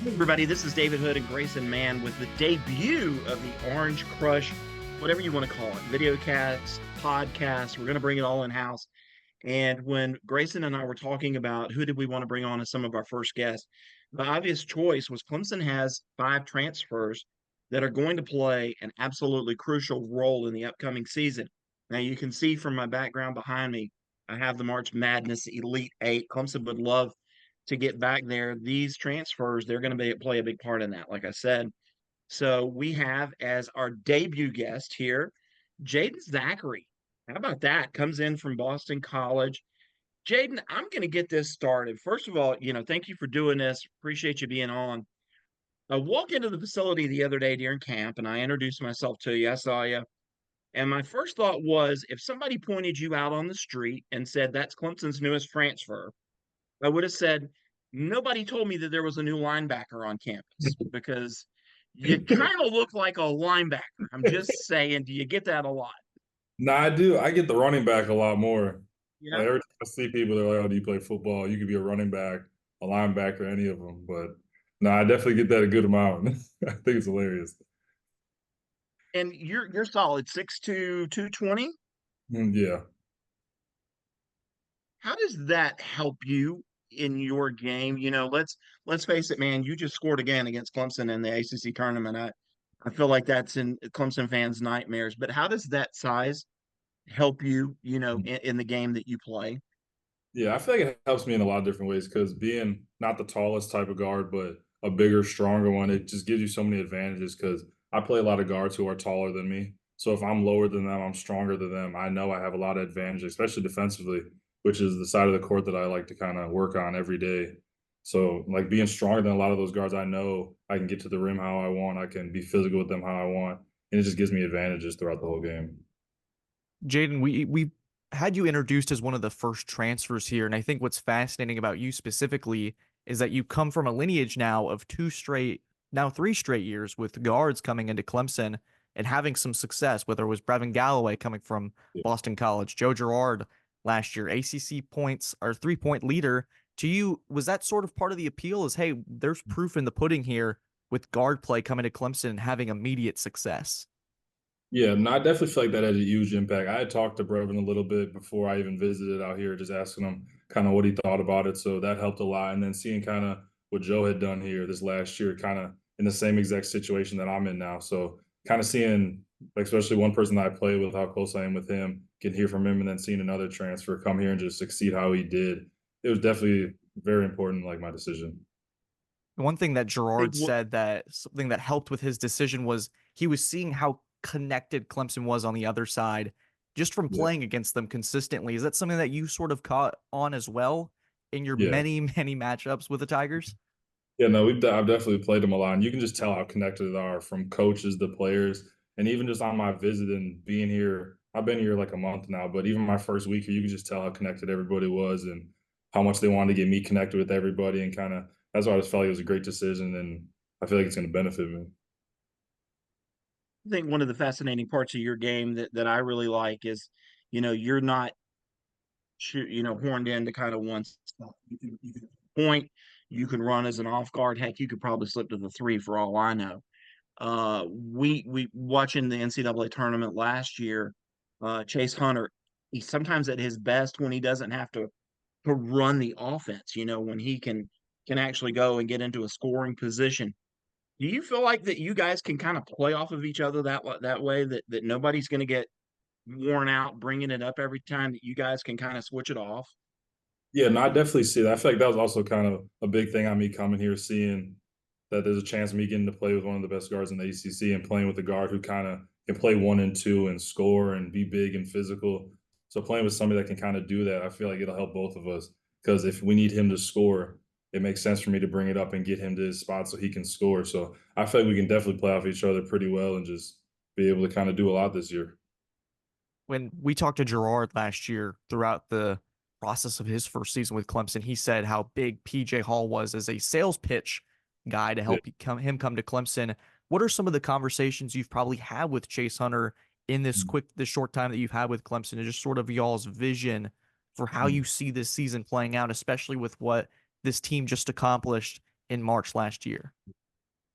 Hey everybody, this is David Hood and Grayson Mann with the debut of the Orange Crush, whatever you want to call it, videocast, podcast. We're going to bring it all in-house. And when Grayson and I were talking about who did we want to bring on as some of our first guests, the obvious choice was Clemson has 5 transfers that are going to play an absolutely crucial role in the upcoming season. Now, you can see from my background behind me, I have the March Madness Elite Eight. Clemson would love to get back there. These transfers, they're going to play a big part in that, like I said. So we have as our debut guest here, Jaeden Zackery. How about that? Comes in from Boston College. Jaeden, I'm going to get this started. First of all, thank you for doing this. Appreciate you being on. I walked into the facility the other day during camp and I introduced myself to you. I saw you. And my first thought was if somebody pointed you out on the street and said, that's Clemson's newest transfer, I would have said, nobody told me that there was a new linebacker on campus because you kind of look like a linebacker. I'm just saying, do you get that a lot? No, I do. I get the running back a lot more. Like Yeah. every time I see people, they're like, "Oh, do you play football? You could be a running back, a linebacker, any of them." But no, I definitely get that a good amount. I think it's hilarious. And you're solid 6'2", 220. Yeah. How does that help you in your game? Let's face it, man, you just scored again against Clemson in the ACC tournament. I feel like that's in Clemson fans' nightmares. But how does that size help you, in the game that you play? Yeah, I feel like it helps me in a lot of different ways because being not the tallest type of guard, but a bigger, stronger one, it just gives you so many advantages because I play a lot of guards who are taller than me. So if I'm lower than them, I'm stronger than them. I know I have a lot of advantage, especially defensively, which is the side of the court that I like to kind of work on every day. So like being stronger than a lot of those guards, I know I can get to the rim how I want. I can be physical with them how I want. And it just gives me advantages throughout the whole game. Jaeden, we had you introduced as one of the first transfers here, and I think what's fascinating about you specifically is that you come from a lineage now of now 3 straight years with guards coming into Clemson and having some success, whether it was Brevin Galloway coming from Boston College, Joe Girard last year, ACC points or 3-point leader. To you, was that sort of part of the appeal? Is hey, there's proof in the pudding here with guard play coming to Clemson and having immediate success. Yeah, no, I definitely feel like that had a huge impact. I had talked to Brevin a little bit before I even visited out here, just asking him kind of what he thought about it. So that helped a lot. And then seeing kind of what Joe had done here this last year, kind of in the same exact situation that I'm in now. So kind of seeing, like, especially one person that I play with, how close I am with him, can hear from him, and then seeing another transfer come here and just succeed how he did. It was definitely very important, like my decision. One thing that I think Gerard what said that something that helped with his decision was he was seeing how connected Clemson was on the other side just from Yeah. playing against them consistently. Is that something that you sort of caught on as well in your Yeah. many, many matchups with the Tigers? Yeah, no, I've definitely played them a lot, and you can just tell how connected they are from coaches to players, and even just on my visit and being here. I've been here like a month now, but even my first week here, you can just tell how connected everybody was and how much they wanted to get me connected with everybody, and kind of that's why I just felt like it was a great decision, and I feel like it's going to benefit me. I think one of the fascinating parts of your game that I really like is, you're not horned in to kind of one stuff. You can point, you can run as an off guard. Heck, you could probably slip to the three for all I know. We watching the NCAA tournament last year, Chase Hunter, he's sometimes at his best when he doesn't have to run the offense, when he can actually go and get into a scoring position. Do you feel like that you guys can kind of play off of each other that way that nobody's going to get worn out bringing it up every time that you guys can kind of switch it off? Yeah, no, I definitely see that. I feel like that was also kind of a big thing on me coming here, seeing that there's a chance of me getting to play with one of the best guards in the ACC and playing with a guard who kind of can play 1 and 2 and score and be big and physical. So playing with somebody that can kind of do that, I feel like it'll help both of us. Because if we need him to score, it makes sense for me to bring it up and get him to his spot so he can score. So I feel like we can definitely play off each other pretty well and just be able to kind of do a lot this year. When we talked to Gerard last year throughout the process of his first season with Clemson, he said how big PJ Hall was as a sales pitch guy to Yeah. help him come to Clemson. What are some of the conversations you've probably had with Chase Hunter in this short time that you've had with Clemson, and just sort of y'all's vision for how you see this season playing out, especially with what this team just accomplished in March last year.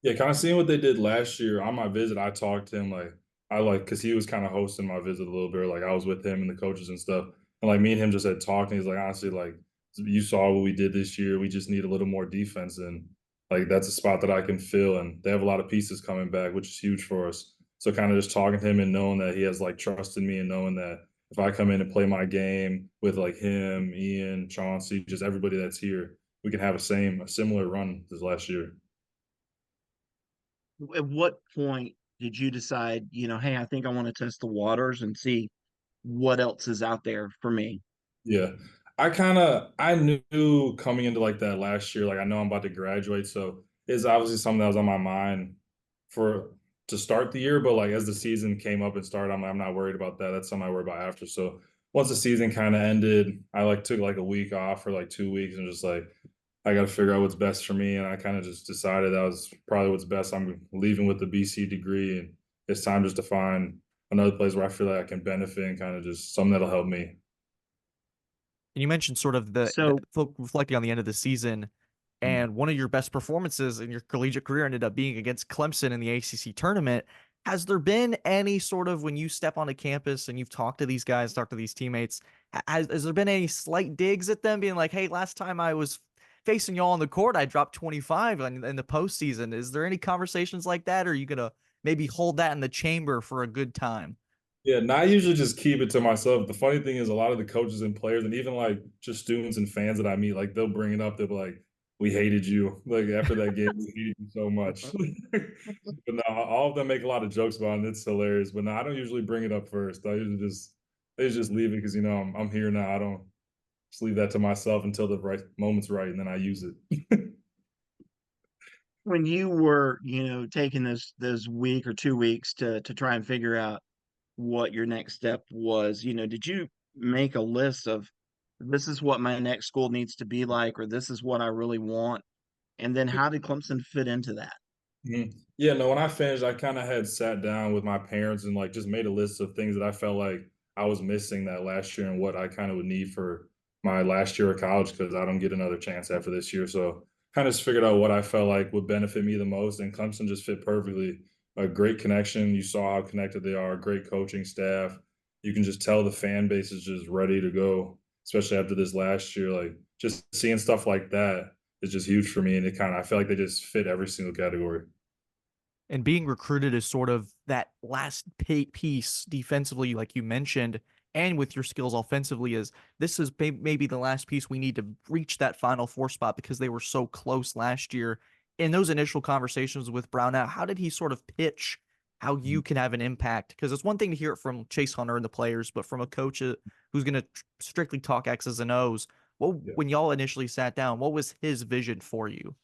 Yeah, kind of seeing what they did last year on my visit. I talked to him because he was kind of hosting my visit a little bit. Like I was with him and the coaches and stuff, and like me and him just had talked. And he's like, honestly, like you saw what we did this year. We just need a little more defense, and like that's a spot that I can fill. And they have a lot of pieces coming back, which is huge for us. So kind of just talking to him and knowing that he has like trust in me, and knowing that if I come in and play my game with like him, Ian, Chauncey, just everybody that's here, we can have a similar run this last year. At what point did you decide, hey, I think I want to test the waters and see what else is out there for me? Yeah. I knew coming into like that last year, like I know I'm about to graduate. So it's obviously something that was on my mind for to start the year. But like as the season came up and started, I'm not worried about that. That's something I worry about after. So once the season kind of ended, I like took like a week off for like 2 weeks and just like I got to figure out what's best for me. And I kind of just decided that was probably what's best. I'm leaving with the BC degree, and it's time just to find another place where I feel like I can benefit and kind of just something that'll help me. And you mentioned sort of the So reflecting on the end of the season, Mm. and one of your best performances in your collegiate career ended up being against Clemson in the ACC tournament. Has there been any sort of, when you step onto campus and you've talked to these guys, talked to these teammates, has there been any slight digs at them being like, hey, last time I was facing y'all on the court, I dropped 25 in the postseason? Is there any conversations like that, or are you going to maybe hold that in the chamber for a good time? Yeah, and I usually just keep it to myself. The funny thing is a lot of the coaches and players and even like just students and fans that I meet, like they'll bring it up. They'll be like, "We hated you." Like after that game, we hated you so much. But no, all of them make a lot of jokes about it, and it's hilarious. But no, I don't usually bring it up first. I usually just leave it because I'm here now. I don't just leave that to myself until the right moment's right, and then I use it. when you were, taking those week or 2 weeks to try and figure out what your next step was, did you make a list of this is what my next school needs to be like, or this is what I really want? And then how did Clemson fit into that? Mhm. Yeah, no, when I finished, I kind of had sat down with my parents and like just made a list of things that I felt like I was missing that last year and what I kind of would need for my last year of college because I don't get another chance after this year. So kind of just figured out what I felt like would benefit me the most. And Clemson just fit perfectly. A great connection. You saw how connected they are, great coaching staff. You can just tell the fan base is just ready to go, especially after this last year. Like just seeing stuff like that is just huge for me. And I feel like they just fit every single category. And being recruited is sort of that last piece defensively, like you mentioned, and with your skills offensively, is this is maybe the last piece we need to reach that Final Four spot because they were so close last year. In those initial conversations with Brownell, how did he sort of pitch how you can have an impact? Because it's one thing to hear it from Chase Hunter and the players, but from a coach who's going to strictly talk X's and O's. Well, Yeah. when y'all initially sat down, what was his vision for you?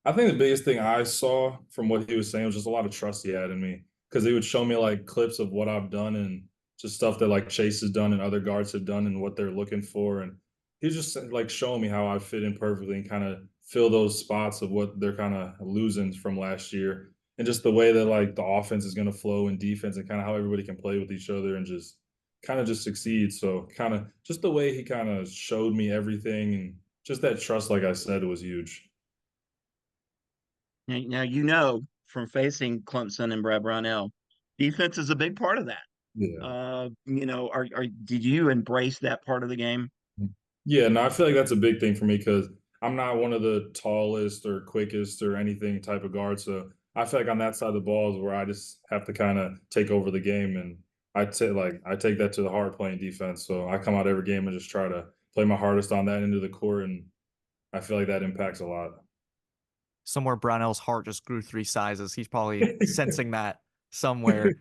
I think the biggest thing I saw from what he was saying was just a lot of trust he had in me because he would show me like clips of what I've done and just stuff that like Chase has done and other guards have done and what they're looking for. And he was just like showing me how I fit in perfectly and kind of fill those spots of what they're kind of losing from last year. And just the way that like the offense is going to flow and defense and kind of how everybody can play with each other and just kind of just succeed. So kind of just the way he kind of showed me everything and just that trust, like I said, was huge. Now, from facing Clemson and Brad Brownell, defense is a big part of that. Yeah. Did you embrace that part of the game? Yeah, no, I feel like that's a big thing for me because I'm not one of the tallest or quickest or anything type of guard. So I feel like on that side of the ball is where I just have to kind of take over the game, and I take that to the heart playing defense. So I come out every game and just try to play my hardest on that end of the court, and I feel like that impacts a lot. Somewhere Brownell's heart just grew 3 sizes. He's probably sensing that somewhere.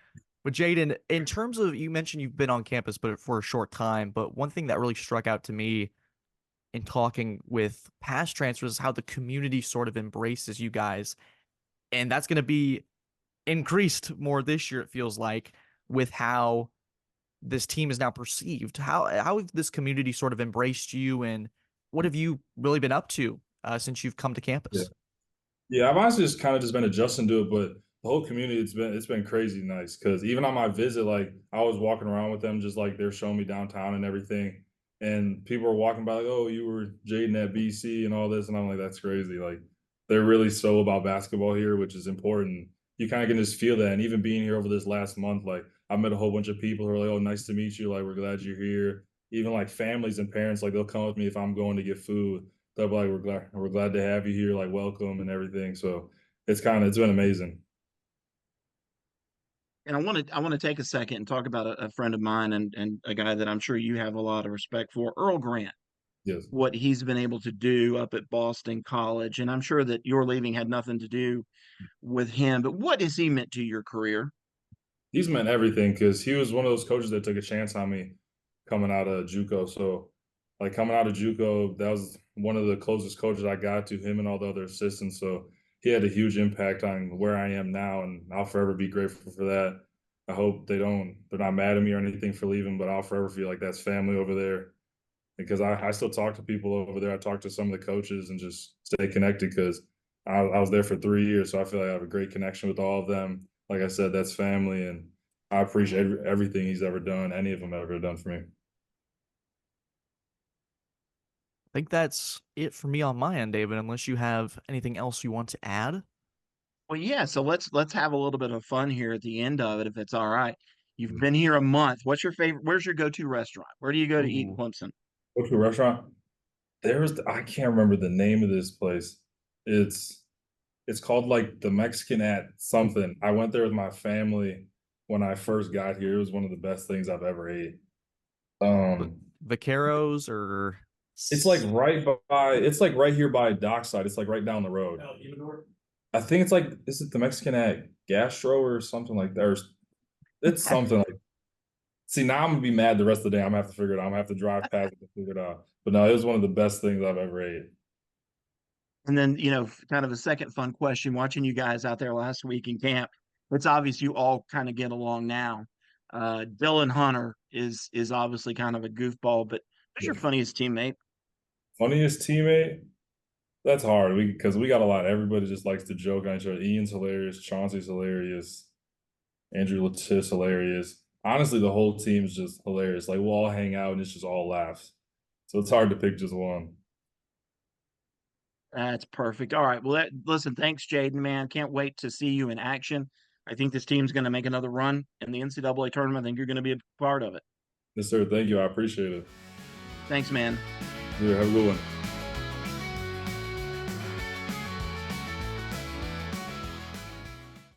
But Jaeden, in terms of, you mentioned you've been on campus but for a short time, but one thing that really struck out to me in talking with past transfers is how the community sort of embraces you guys. And that's going to be increased more this year, it feels like, with how this team is now perceived. How have this community sort of embraced you, and what have you really been up to since you've come to Yeah. campus? Yeah, I've honestly just kind of just been adjusting to it, but the whole community it's been crazy nice because even on my visit, like I was walking around with them, just like they're showing me downtown and everything, and people were walking by like, "Oh, you were Jaeden at BC and all this," and I'm like, "That's crazy!" Like they're really so about basketball here, which is important. You kind of can just feel that. And even being here over this last month, like I met a whole bunch of people who are like, "Oh, nice to meet you. Like, we're glad you're here." Even like families and parents, like they'll come with me if I'm going to get food. They'll be like, "We're glad to have you here. Like, welcome and everything." So it's been amazing. And I want to take a second and talk about a friend of mine and a guy that I'm sure you have a lot of respect for, Earl Grant. Yes. What he's been able to do up at Boston College, and I'm sure that your leaving had nothing to do with him. But what has he meant to your career? He's meant everything because he was one of those coaches that took a chance on me coming out of JUCO. So, like coming out of JUCO, that was one of the closest coaches I got to him and all the other assistants. So he had a huge impact on where I am now, and I'll forever be grateful for that. I hope they're not mad at me or anything for leaving, but I'll forever feel like that's family over there because I still talk to people over there. I talk to some of the coaches and just stay connected because I was there for 3 years. So I feel like I have a great connection with all of them. Like I said, that's family. And I appreciate everything he's ever done, any of them ever done for me. I think that's it for me on my end, David, unless you have anything else you want to add. Well, yeah. So let's have a little bit of fun here at the end of it, if it's all right. You've been here a month. What's your favorite? Where's your go-to restaurant? Where do you go to eat in Ooh. Clemson? Go to a restaurant. I can't remember the name of this place. It's it's called like the Mexican at something. I went there with my family when I first got here. It was one of the best things I've ever ate. The Um, Vaqueros or It's like it's like right here by Dockside. It's like right down the road. I think it's like, is it the Mexican at Gastro or something like that? Or it's something like, see, now I'm gonna be mad the rest of the day. I'm gonna have to figure it out. I'm gonna have to drive past it to figure it out. But no, it was one of the best things I've ever ate. And then, kind of a second fun question, watching you guys out there last week in camp, it's obvious you all kind of get along now. Dylan Hunter is obviously kind of a goofball, but who's your Yeah. funniest teammate? Funniest teammate? That's hard. Because we got a lot. Everybody just likes to joke on each other. Ian's hilarious. Chauncey's hilarious. Andrew Latif's hilarious. Honestly, the whole team's just hilarious. Like we'll all hang out and it's just all laughs. So it's hard to pick just one. That's perfect. All right. Well, listen, thanks, Jaeden, man. Can't wait to see you in action. I think this team's going to make another run in the NCAA tournament. I think you're going to be a part of it. Yes, sir. Thank you. I appreciate it. Thanks, man. Yeah, have a good one.